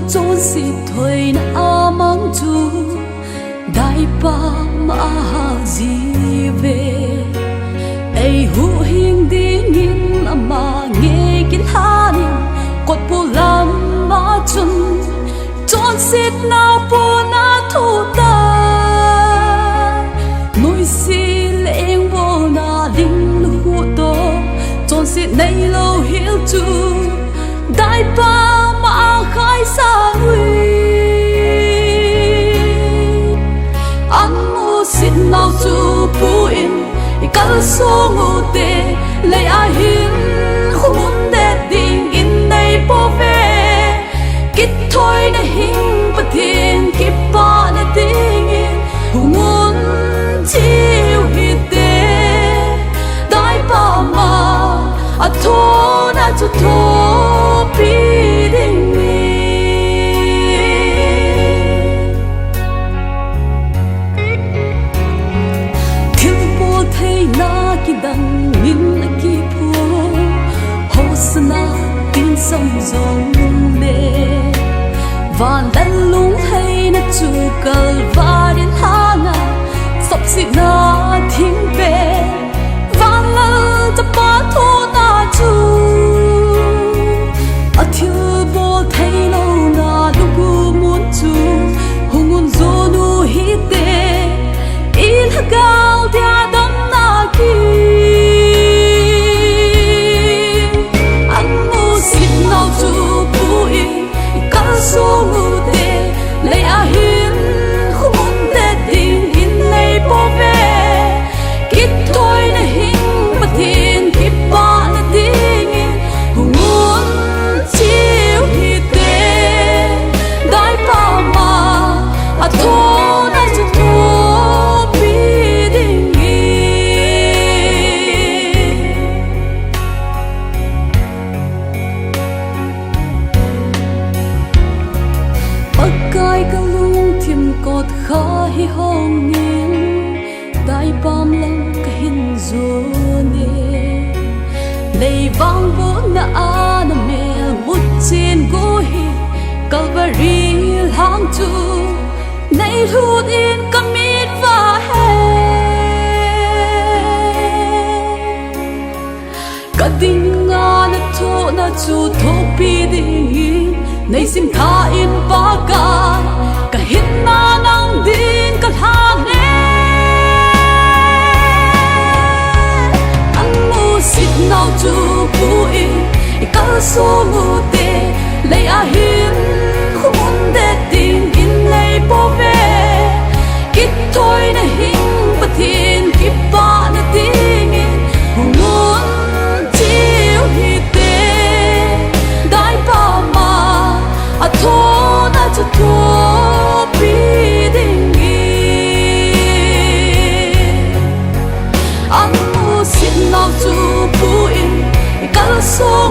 trốn xịt thôi na mang chu đại pa ma gì về ai hu hình đi nghìn mà nghe kinh han cột bu lam ma chun trốn xịt na po na thu ta nuôi si leng vô na linh lu to trốn xịt này lâu hiểu chu đại pa mà khai xa huy anh mua xin nào chu pu in cả số ngô tê lấy ai hin không muốn để tình in đây bỏ về kít thôi để hình bất thiên kịp ba để tình in không muốn chiều hít tê đại pa mà à thô na chu thô bi đình na ki dang min na ki phu hosna tin sam zong le van dan lung hay na chu kal va din hana sop si na thing pe van la ta pa thu na chu a thiu bo thai lo na lu bu mun chu hungun zo nu hi te il gal dia dam anh mua xin nào chu pu in cả số ngô tê lấy a hin không muốn để tình in này bỏ về kít thôi để hình bất thiên kịp ba để tình in không muốn chiều hi tê đại pa mà à thô na chu thô bi đình kai ka lung thim kot kha hi hong nin dai pam lang ka hin zo ne lei wang bo na an me mut chin go hi kalvari hang chu nei lut in kamit va he ka ding na tho na chu tho pi ding nay sim tha in pa ka hin na nang din ka tha ne anh mu sit nào chu pu in ka so mu te lấy a hin không muốn để tình in lấy bỏ về kít thôi để hình bất thiên kịp ba để tình in không muốn chiều hi tê đại pa mà à thô na chu thô bi đình anh mua xin nào chu pu in cả số